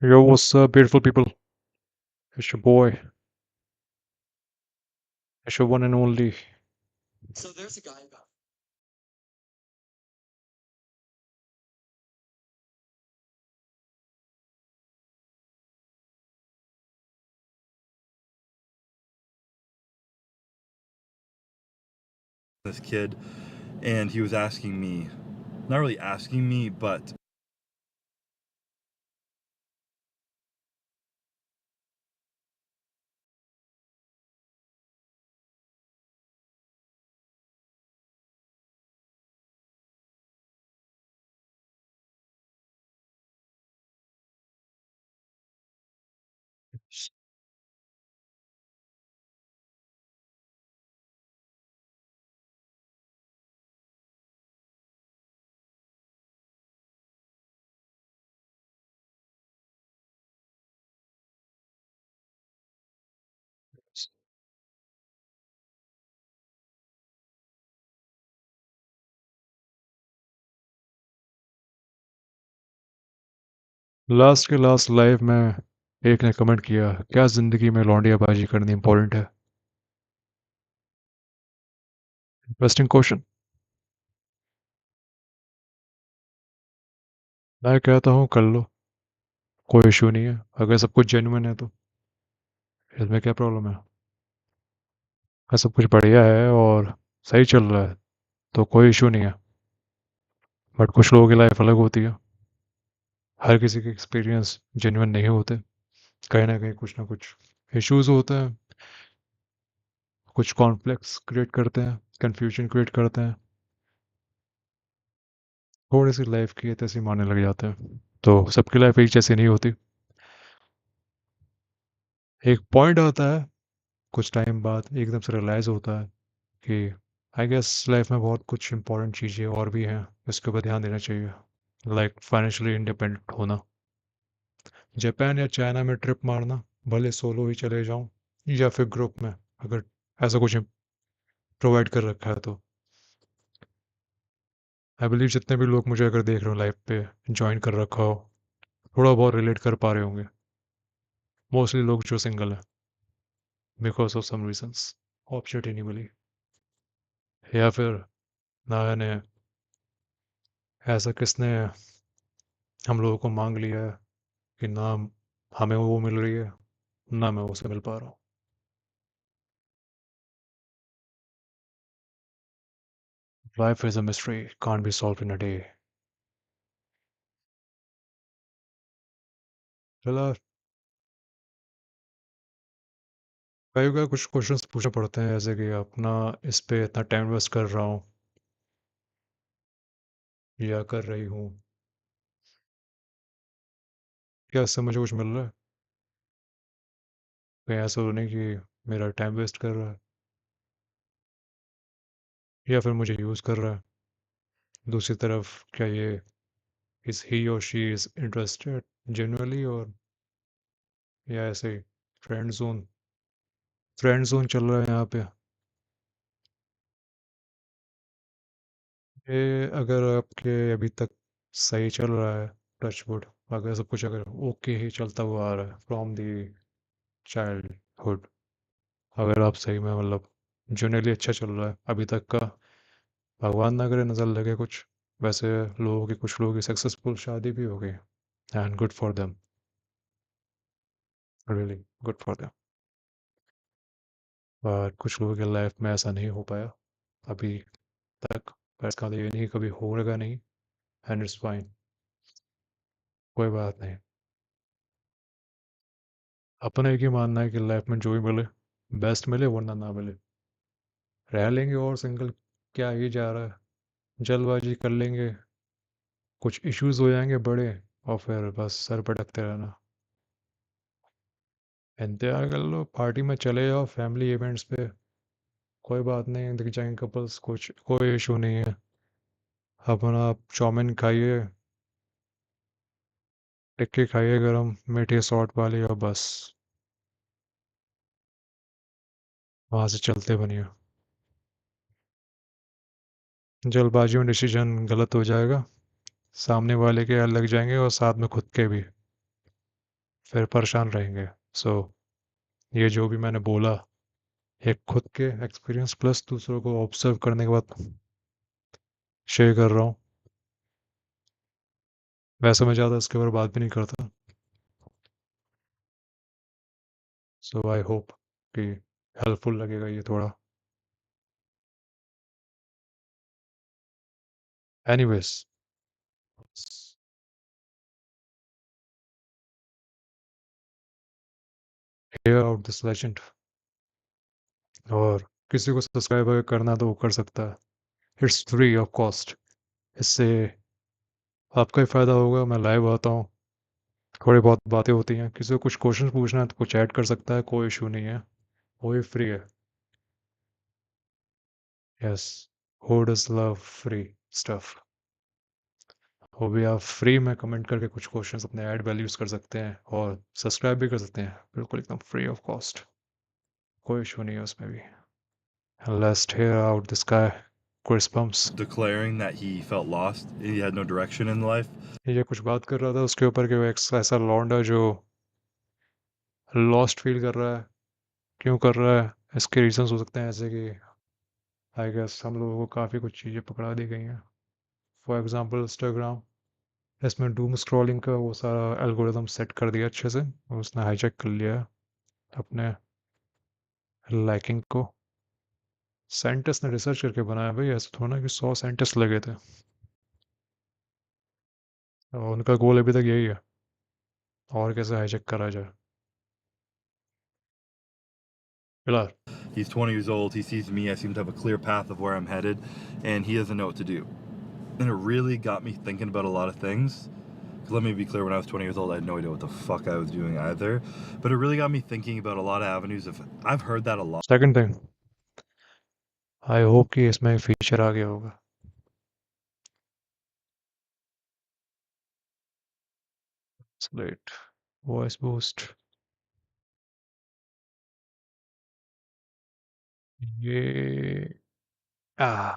Yo, what's up, beautiful people? It's your boy. It's your one and only. This kid, and he was asking me, not really asking me, but last के last live में एक ने comment किया, क्या जिंदगी में लौंडियाबाजी करनी important है? Interesting question. मैं कहता हूँ कर लो, कोई इशू नहीं है। अगर सब कुछ जेन्युइन है तो इसमें क्या प्रॉब्लम है? अगर सब कुछ बढ़िया है और सही चल रहा है तो कोई इशू नहीं है। बट कुछ लोगों की लाइफ अलग होती है। हर किसी के एक्सपीरियंस जेन्युइन नहीं होते। कहीं ना कहीं कुछ ना कुछ इश्यूज होते हैं। कुछ कॉन्फ्लिक्ट्स क्रिएट करते हैं, कंफ्यूजन क्रिएट करते हैं। थोड़ी सी लाइफ की तैसी मारने लग जाते हैं। तो सबकी लाइफ एक जैसी नहीं होती। एक पॉइंट आता है, कुछ टाइम बाद एकदम से रियलाइज़ होता है कि आई गेस लाइफ में बहुत कुछ इंपॉर्टेंट चीज़ें और भी हैं जिसके ऊपर ध्यान देना चाहिए। लाइक फाइनेंशियली इंडिपेंडेंट होना, जापान या चाइना में ट्रिप मारना, भले सोलो ही चले जाऊं या फिर ग्रुप में, अगर ऐसा कुछ प्रोवाइड कर रखा है तो। आई बिलीव जितने भी लोग मुझे अगर देख रहे हो लाइफ पे ज्वाइन कर रखा हो, थोड़ा बहुत रिलेट कर पा रहे होंगे। मोस्टली लोग जो सिंगल है because of some reasons, opportunity नहीं मिली, या फिर ना जाने ऐसा किसने हम लोगों को मांग लिया है कि ना हमें वो मिल रही है, ना मैं उसे मिल पा रहा हूँ। Life is a mystery, can't be solve in a day. चलो, कई का कुछ क्वेश्चंस पूछना पड़ते हैं, जैसे कि अपना इस पे इतना टाइम वेस्ट कर रहा हूँ या कर रही हूँ, क्या इससे मुझे कुछ मिल रहा है? कहीं ऐसा तो नहीं कि मेरा टाइम वेस्ट कर रहा है या फिर मुझे यूज़ कर रहा है? दूसरी तरफ क्या ये इज ही और शी इज इंटरेस्टेड जेन्युइनली, और या ऐसे ही फ्रेंड जोन चल रहा है यहाँ पे? ये अगर आपके अभी तक सही चल रहा है, टचवुड, अगर सब कुछ अगर ओके ही चलता हुआ आ रहा है फ्रॉम दी चाइल्डहुड, अगर आप सही में मतलब जनरली अच्छा चल रहा है अभी तक का, भगवान ना करे नज़र लगे कुछ। वैसे लोगों की, कुछ लोगों की सक्सेसफुल शादी भी हो गई, and good for them, really good for them. और कुछ लोगों की लाइफ में ऐसा नहीं हो पाया अभी तक, पर इसका मतलब ये नहीं कभी होगा नहीं। एंड इट्स फाइन, कोई बात नहीं। अपना एक ही मानना है कि लाइफ में जो भी मिले, बेस्ट मिले वरना ना मिले, रह लेंगे। और सिंगल क्या ही जा रहा है, जल्दबाजी कर लेंगे, कुछ इश्यूज हो जाएंगे बड़े, और फिर बस सर पटकते रहना। इंतजार कर लो, पार्टी में चले जाओ, फैमिली इवेंट्स पे, कोई बात नहीं, दिख जाएंगे कपल्स, कुछ कोई इशू नहीं है। अपना आप चाउमीन खाइए, टिक्की खाइए गरम मीठी सॉल्ट वाली, और बस वहाँ से चलते बनिए। जल्दबाजी में डिसीजन गलत हो जाएगा, सामने वाले के लग जाएंगे और साथ में खुद के भी। फिर परेशान रहेंगे। सो ये जो भी मैंने बोला, एक खुद के एक्सपीरियंस प्लस दूसरों को ऑब्जर्व करने के बाद शेयर कर रहा हूँ। वैसे मैं ज़्यादा इसके ऊपर बात भी नहीं करता। सो आई होप कि हेल्पफुल लगेगा ये थोड़ा। Anyways, hear out this legend. और किसी को सब्सक्राइब अगर करना तो वो कर सकता है। It's free of cost. इससे आपका ही फ़ायदा होगा। मैं लाइव आता हूँ, थोड़ी बहुत बातें होती हैं। किसी को कुछ क्वेश्चन पूछना है तो कुछ ऐड कर सकता है, कोई इशू नहीं है। वो भी फ्री है। Yes, who does love free stuff. वो भी आप फ्री में कमेंट करके कुछ क्वेश्चंस अपने ऐड वैल्यूज कर सकते हैं और सब्सक्राइब भी कर सकते हैं, बिल्कुल एकदम फ्री ऑफ कॉस्ट। कोई इशू नहीं है उसमें भी। Let's hear out this guy Chris Bums. declaring that he felt lost, he had no direction in life. ये कुछ बात कर रहा था उसके ऊपर कि वो एक ऐसा लौंडा जो लॉस्ट फील कर रहा है। क्यों कर रहा है, इसके रीजंस हो सकते हैं, ऐसे कि आई गेस हम लोगों को काफ़ी कुछ चीज़ें पकड़ा दी गई हैं। फॉर एग्जांपल इंस्टाग्राम, इसमें डूम स्क्रॉलिंग का वो सारा एल्गोरिदम सेट कर दिया अच्छे से, और उसने हाईजैक कर लिया है अपने लाइकिंग को। साइंटिस्ट ने रिसर्च करके बनाया भाई, ऐसा थोड़ा ना कि 100 साइंटिस्ट लगे थे। और उनका गोल अभी तक यही है, और कैसे हाईजैक करा जाए। फिलहाल He's 20 years old. He sees me. I seem to have a clear path of where I'm headed, and he doesn't know what to do. And it really got me thinking about a lot of things. 'Cause let me be clear, when I was 20 years old, I had no idea what the fuck I was doing either. But it really got me thinking about a lot of avenues of. I've heard that a lot. Second thing, I hope कि इसमें एक feature आ गया होगा, slate voice boost. ये आ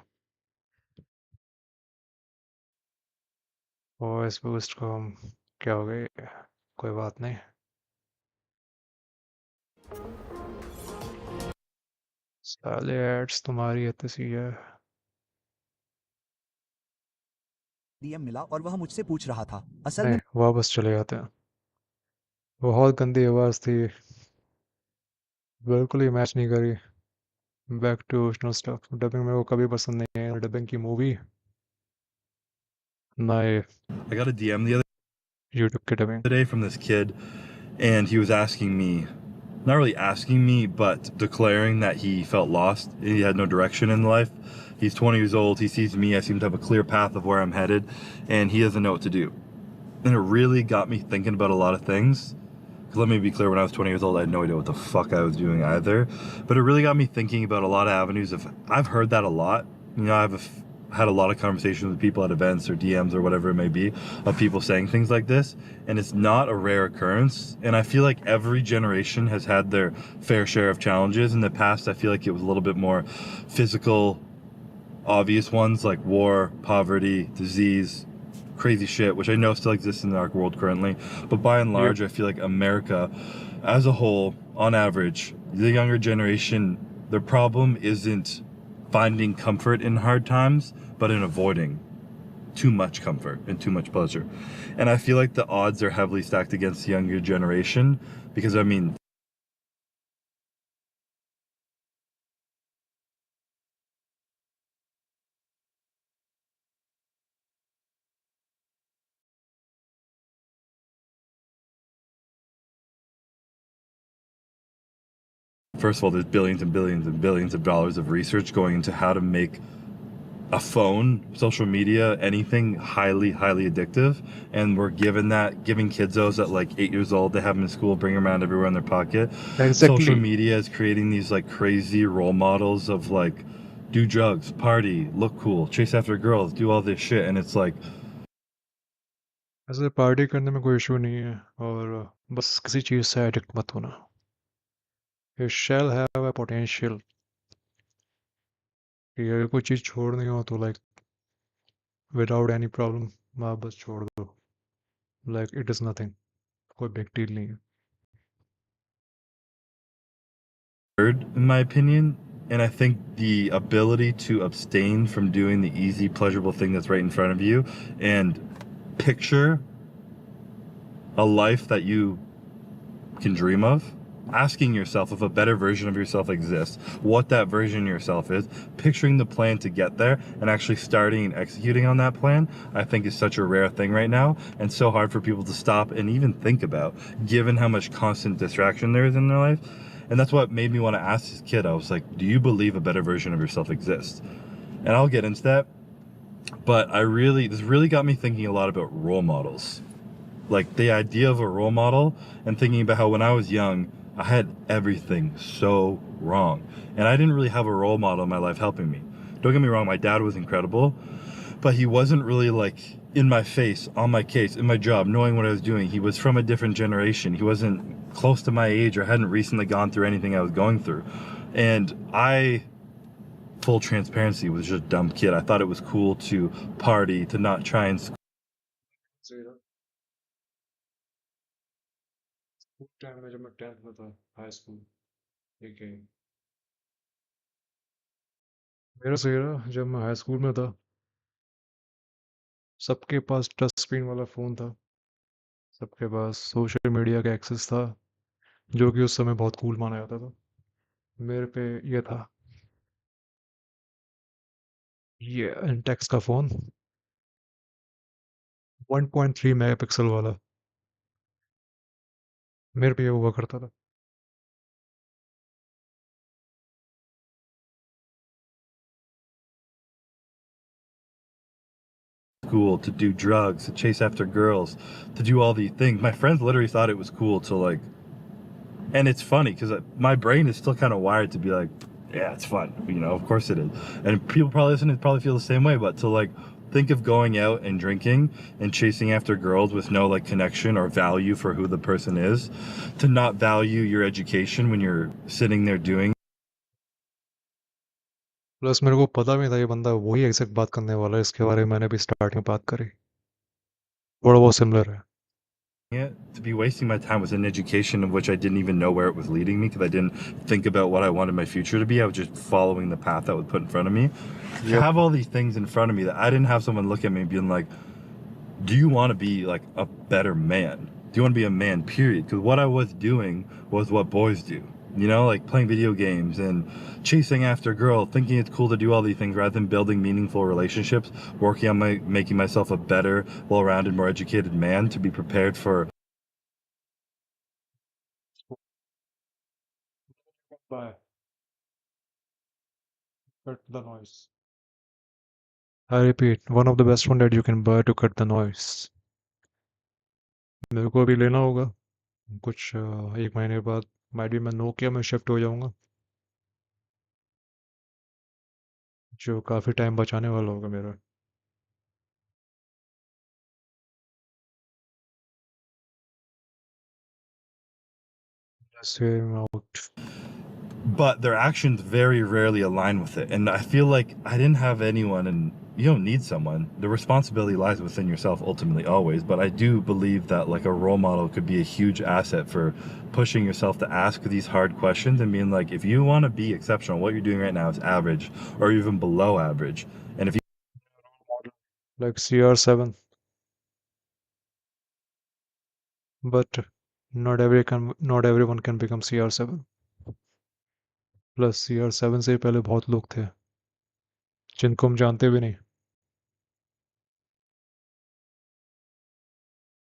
voice boost को हम क्या हो गए, कोई बात नहीं। साले एड्स तुम्हारी इतनी सी है। डीएम मिला और वह मुझसे पूछ रहा था, असल में नहीं, वापस चले जाते हैं। बहुत गंदी आवाज़ थी, बिल्कुल ही मैच नहीं करी। Back to original stuff. Dubbing मेरे को कभी पसंद नहीं है, डबिंग की मूवी ना ये I got a DM the other YouTube की dubbing. day from this kid, and he was asking me, not really asking me, but declaring that he felt lost. He had no direction in life. He's 20 years old. He sees me. I seem to have a clear path of where I'm headed, and he doesn't know what to do. And it really got me thinking about a lot of things. 'Cause let me be clear, when I was 20 years old, I had no idea what the fuck I was doing either. But it really got me thinking about a lot of avenues of. I've heard that a lot. You know, had a lot of conversations with people at events or DMs or whatever it may be, of people saying things like this, and it's not a rare occurrence. And I feel like every generation has had their fair share of challenges. In the past, I feel like it was a little bit more physical, obvious ones like war, poverty, disease, crazy shit, which I know still exists in our world currently. But by and Yep. large, I feel like America as a whole, on average, the younger generation, their problem isn't finding comfort in hard times, but in avoiding too much comfort and too much pleasure. And I feel like the odds are heavily stacked against the younger generation because, I mean, first of all, there's billions and billions and billions of dollars of research going into how to make a phone, social media, anything highly, highly addictive. And we're giving kids those at like 8 years old. They have them in school, bring them around everywhere in their pocket. Social exactly. media is creating these like crazy role models of like, do drugs, party, look cool, chase after girls, do all this shit. And it's like, ऐसे party करने में कोई issue नहीं है, और बस किसी चीज़ से एडिक्ट मत होना। You shall have a potential कि अगर कोई चीज़ छोड़नी हो तो लाइक विदाउट एनी प्रॉब्लम आप बस छोड़ दो, लाइक इट इज़ नथिंग। कोई बिग डील नहीं है। In my opinion, and I think the ability to abstain from doing the easy, pleasurable thing that's right in front of you and picture a life that you can dream of, asking yourself if a better version of yourself exists, what that version of yourself is, picturing the plan to get there, and actually starting and executing on that plan, I think is such a rare thing right now and so hard for people to stop and even think about, given how much constant distraction there is in their life. And that's what made me want to ask this kid. I was like, do you believe a better version of yourself exists? And I'll get into that. But this really got me thinking a lot about role models. Like the idea of a role model and thinking about how when I was young, I had everything so wrong. And I didn't really have a role model in my life helping me. Don't get me wrong, my dad was incredible, but he wasn't really like in my face, on my case, in my job, knowing what I was doing. He was from a different generation. He wasn't close to my age or hadn't recently gone through anything I was going through. And I, full transparency, was just a dumb kid. I thought it was cool to party, to not try and time में जब मैं 10th में था, high school, ठीक है। मेरा सही रहा जब मैं हाई स्कूल में था, सबके पास टच स्क्रीन वाला फ़ोन था, सबके पास सोशल मीडिया का एक्सेस था, जो कि उस समय बहुत कूल माना जाता था। मेरे पे ये था, ये इंटेक्स का फ़ोन, 1.3 मेगापिक्सल वाला, मेरे पे ये हुआ करता था। school, to do drugs, to chase after girls, to do all these things. My friends literally thought it was cool to like, and it's funny because my brain is still kind of wired to be like, yeah, it's fun, of course it is. And people probably listening probably feel the same way, but to like think of going out and drinking and chasing after girls with no like connection or value for who the person is, to not value your education when you're sitting there doing plus मेरे को पता भी था ये बंदा वही exact बात करने वाला है, इसके बारे में मैंने भी स्टार्ट में बात करी, थोड़ा बहुत सिमिलर है। it, to be wasting my time with an education of which I didn't even know where it was leading me because I didn't think about what I wanted my future to be. I was just following the path that was put in front of me. To have all these things in front of me that I didn't have someone look at me and being like, do you want to be like a better man? Do you want to be a man, period? Because what I was doing was what boys do. Like playing video games and chasing after girls, thinking it's cool to do all these things rather than building meaningful relationships, working on making myself a better, well-rounded, more educated man to be prepared for. Bye. Cut the noise. I repeat, one of the best one that you can buy to cut the noise. मेरे को अभी लेना होगा कुछ 1 महीने बाद, might भी मैं नोकिया में शिफ्ट हो जाऊंगा, जो काफ़ी टाइम बचाने वाला होगा मेरा। जैसे out. But their actions very rarely align with it. And I feel like I didn't have anyone, and you don't need someone. The responsibility lies within yourself ultimately, always. But I do believe that like a role model could be a huge asset for pushing yourself to ask these hard questions and being like, if you want to be exceptional, what you're doing right now is average or even below average. And if you like CR7, but not everyone can become CR7. Plus CR7 से पहले बहुत लोग थे जिनको हम जानते भी नहीं,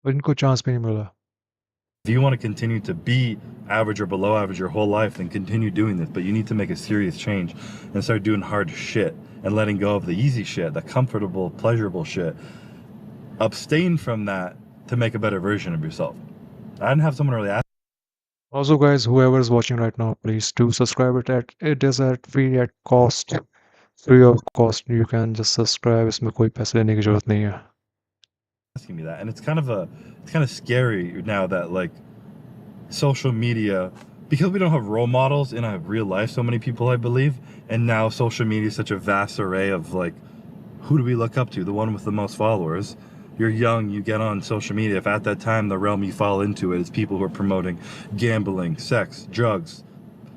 और इनको चांस भी नहीं मिला। if you want to continue to be average or below average your whole life, then continue doing this. But you need to make a serious change and start doing hard shit and letting go of the easy shit, the comfortable, pleasurable shit. Abstain from that to make a better version of yourself. I didn't have someone really ask. Also guys, whoever is watching right now, please do subscribe it is at free of cost, you can just subscribe, इसमें कोई पैसे लेने की जरूरत नहीं है। Asking me that, and it's kind of scary now that like social media, because we don't have role models in our real life, so many people I believe, and now social media is such a vast array of like, who do we look up to, the one with the most followers, You're young, you get on social media. If at that time the realm you fall into it is people who are promoting gambling, sex, drugs,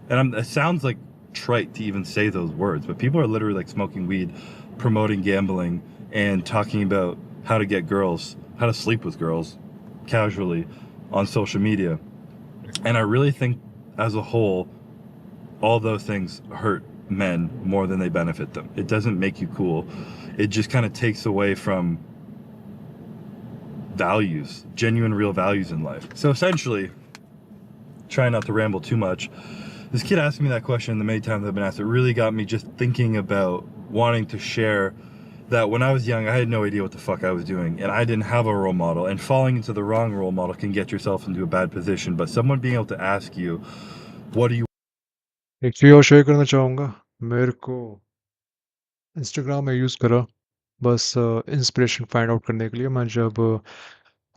and it sounds like trite to even say those words, but people are literally like smoking weed, promoting gambling, and talking about how to get girls, how to sleep with girls casually on social media. And I really think as a whole, all those things hurt men more than they benefit them. It doesn't make you cool. It just kind of takes away from values, genuine, real values in life. So essentially, try not to ramble too much. This kid asked me that question the many times I've been asked. It really got me just thinking about wanting to share that when I was young, I had no idea what the fuck I was doing, and I didn't have a role model, and falling into the wrong role model can get yourself into a bad position. But someone being able to ask you, what do you एक चीज़ और share करना चाहूँगा। मेरे को Instagram में use करा बस inspiration find out करने के लिए। मैं जब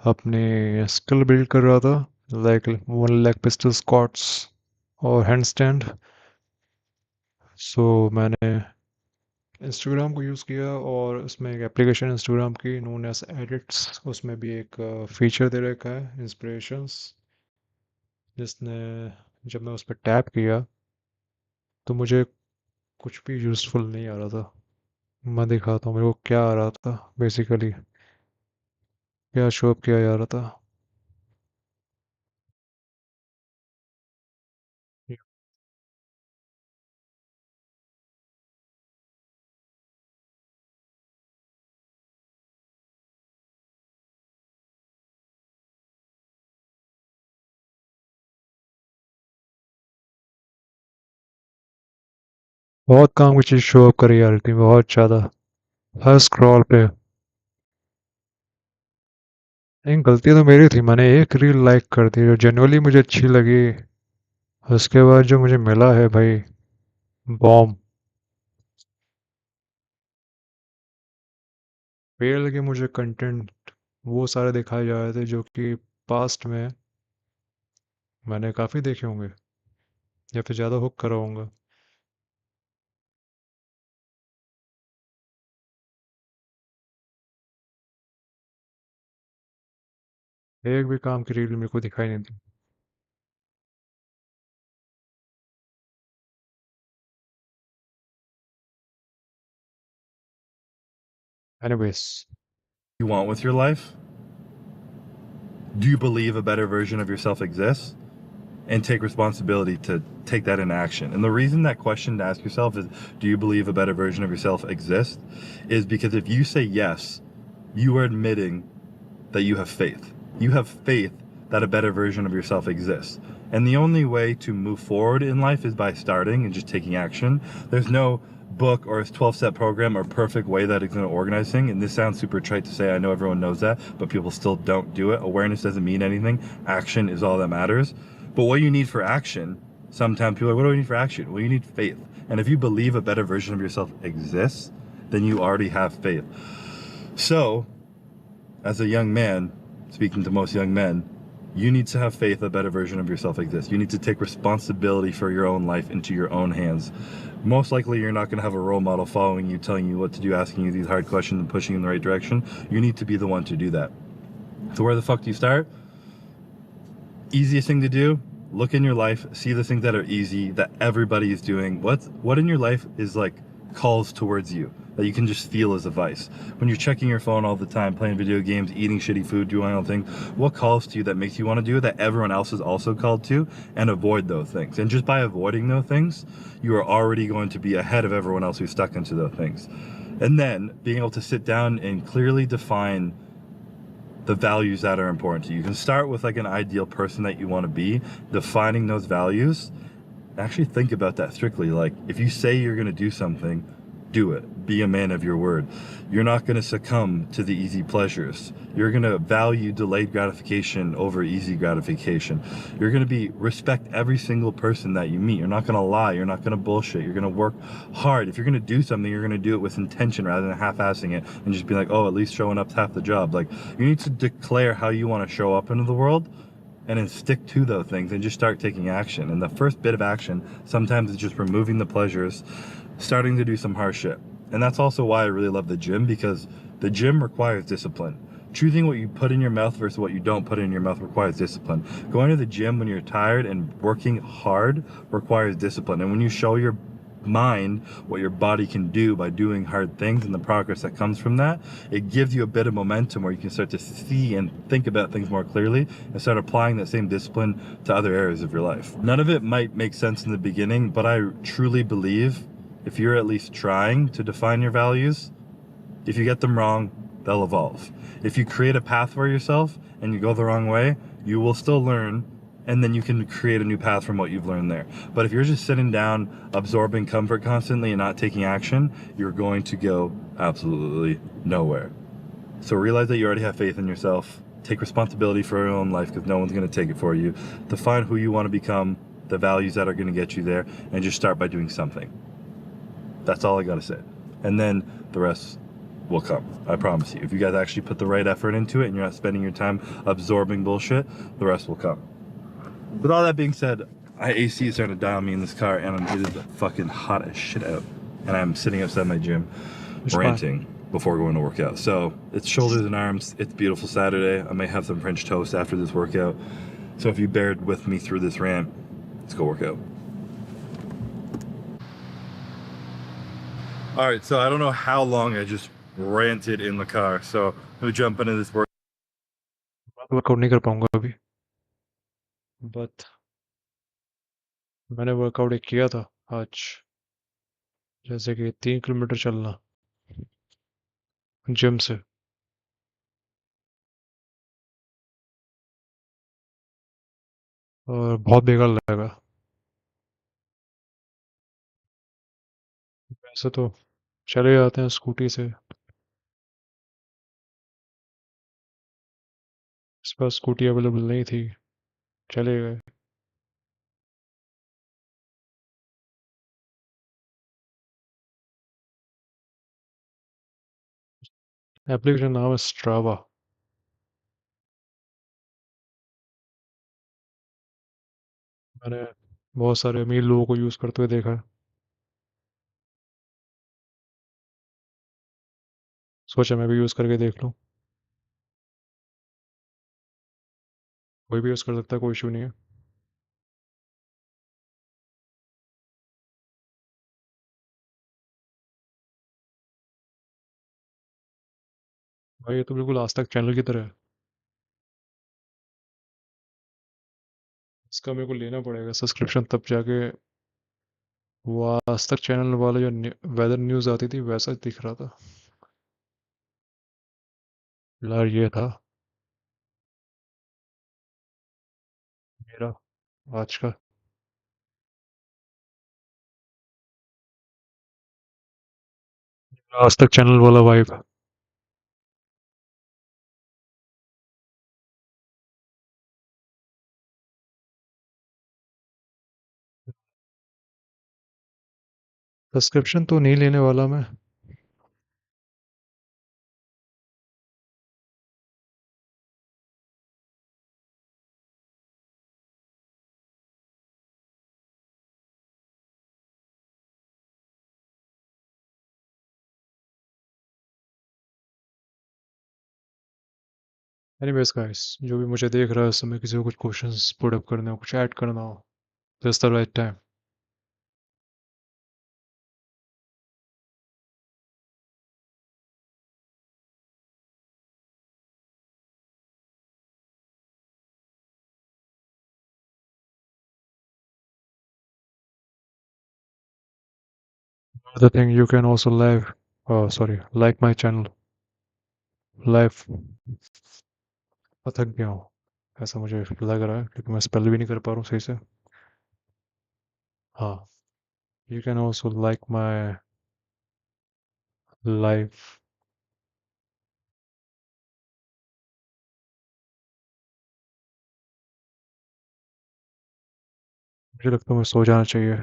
अपने स्किल बिल्ड कर रहा था, लाइक 1 लेग पिस्टल स्क्वाट्स और हैंड स्टैंड, सो मैंने इंस्टाग्राम को यूज़ किया और उसमें एक एप्लीकेशन इंस्टाग्राम की नोन एज एडिट्स, उसमें भी एक फीचर दे रखा है इंस्पिरेशंस, जिसने जब मैं उस पर टैप किया तो मुझे कुछ भी यूज़फुल नहीं आ रहा था। मैं दिखाता हूँ मेरे को क्या आ रहा था बेसिकली, क्या शो अप किया जा रहा था। बहुत काम की चीज़ शो अप करी जा रही थी, बहुत ज़्यादा, हर स्क्रॉल पे। लेकिन गलती तो मेरी थी, मैंने एक रील लाइक कर दी जो जनरली मुझे अच्छी लगी। उसके बाद जो मुझे मिला है भाई, बॉम्ब। फेल के मुझे कंटेंट वो सारे दिखाए जा रहे थे जो कि पास्ट में मैंने काफ़ी देखे होंगे या फिर ज़्यादा हुक करा होऊंगा। एक भी काम की रील मेरे को दिखाई नहीं दी। Anyways, want with your life? Do you believe a better version of yourself exists? And take responsibility to take that into action. And the reason that question to ask yourself is, do you believe a better version of yourself exists? Is because if you say yes, you are admitting that you have faith. You have faith that a better version of yourself exists. And the only way to move forward in life is by starting and just taking action. There's no book or a 12-step program or perfect way that it's going to organize things. And this sounds super trite to say, I know everyone knows that, but people still don't do it. Awareness doesn't mean anything. Action is all that matters. But what you need for action, sometimes people are, what do I need for action? Well, you need faith. And if you believe a better version of yourself exists, then you already have faith. So, as a young man, speaking to most young men, you need to have faith a better version of yourself exists. You need to take responsibility for your own life into your own hands. Most likely you're not going to have a role model following you, telling you what to do, asking you these hard questions and pushing you in the right direction. You need to be the one to do that. So where the fuck do you start? Easiest thing to do, look in your life, see the things that are easy, that everybody is doing. What in your life is like calls towards you, that you can just feel as a vice. When you're checking your phone all the time, playing video games, eating shitty food, doing all things, what calls to you that makes you want to do it that everyone else is also called to, and avoid those things. And just by avoiding those things, you are already going to be ahead of everyone else who's stuck into those things. And then being able to sit down and clearly define the values that are important to you. You can start with like an ideal person that you want to be, defining those values. Actually think about that strictly. Like if you say you're going to do something, do it. Be a man of your word. You're not going to succumb to the easy pleasures. You're going to value delayed gratification over easy gratification. You're going to respect every single person that you meet. You're not going to lie. You're not going to bullshit. You're going to work hard. If you're going to do something, you're going to do it with intention rather than half-assing it and just be like, oh, at least showing up's half the job. Like you need to declare how you want to show up into the world and then stick to those things and just start taking action. And the first bit of action sometimes is just removing the pleasures, starting to do some hard shit. And that's also why I really love the gym, because the gym requires discipline. Choosing what you put in your mouth versus what you don't put in your mouth requires discipline. Going to the gym when you're tired and working hard requires discipline. And when you show your mind what your body can do by doing hard things and the progress that comes from that, it gives you a bit of momentum where you can start to see and think about things more clearly and start applying that same discipline to other areas of your life. None of it might make sense in the beginning, but I truly believe if you're at least trying to define your values, if you get them wrong, they'll evolve. If you create a path for yourself and you go the wrong way, you will still learn, and then you can create a new path from what you've learned there. But if you're just sitting down, absorbing comfort constantly and not taking action, you're going to go absolutely nowhere. So realize that you already have faith in yourself. Take responsibility for your own life because no one's going to take it for you. Define who you want to become, the values that are going to get you there, and just start by doing something. That's all I got to say. And then the rest will come. I promise you. If you guys actually put the right effort into it and you're not spending your time absorbing bullshit, the rest will come. With all that being said, AC is starting to die on me in this car, and it is fucking hot as shit out. And I'm sitting outside my gym ranting before going to work out. So it's shoulders and arms. It's beautiful Saturday. I may have some French toast after this workout. So if you bared with me through this rant, let's go work out. All right, so I don't know how long I just ranted in the car, so I'm gonna jump into this work. Workout नहीं कर पाऊंगा अभी, but मैंने workout एक किया था आज, जैसे कि 3 किलोमीटर चलना जिम से, और बहुत बेकार लगा। वैसे तो चले जाते हैं स्कूटी से, इस पास स्कूटी अवेलेबल नहीं थी, चले गए। एप्लीकेशन नाम है स्ट्रावा। मैंने बहुत सारे अमीर लोगों को यूज़ करते हुए देखा है, सोचा मैं भी यूज़ करके देख लूँ। कोई भी यूज़ कर सकता है, कोई इशू नहीं है। भाई ये तो बिल्कुल आज तक चैनल की तरह है। इसका मेरे को लेना पड़ेगा सब्सक्रिप्शन, तब जाके वो आज तक चैनल वाला जो वेदर न्यूज़ आती थी वैसा दिख रहा था। यार ये था मेरा आज का। आज तक चैनल वाला वाइब। सब्सक्रिप्शन तो नहीं लेने वाला मैं। एनीवेज गाइस, जो भी मुझे देख रहा है उस समय, किसी को कुछ क्वेश्चंस पुट अप करना हो, कुछ ऐड करना हो, this the right time. The thing you can also like my channel live. थक गया हूँ, ऐसा मुझे लग रहा है, क्योंकि मैं स्पेल भी नहीं कर पा रहा हूँ सही से। हाँ, you can also like my live. मुझे लगता है मुझे सो जाना चाहिए।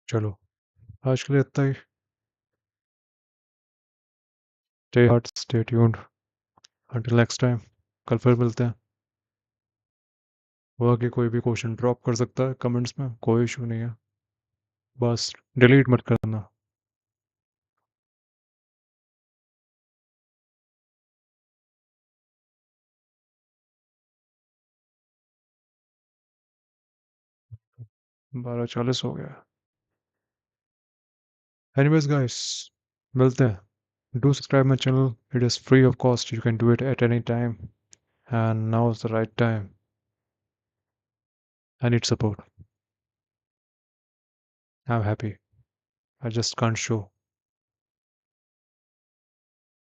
चलो, आज के लिए इतना ही। Stay hot, stay tuned, until next time. कल फिर मिलते हैं। वो आगे कोई भी क्वेश्चन ड्रॉप कर सकता है कमेंट्स में, कोई इशू नहीं है, बस डिलीट मत करना। 12:40 हो गया. Anyways, guys, मिलते हैं. Do subscribe my channel. It is free of cost. You can do it at any time. And now is the right time. I need support. I'm happy. I just can't show.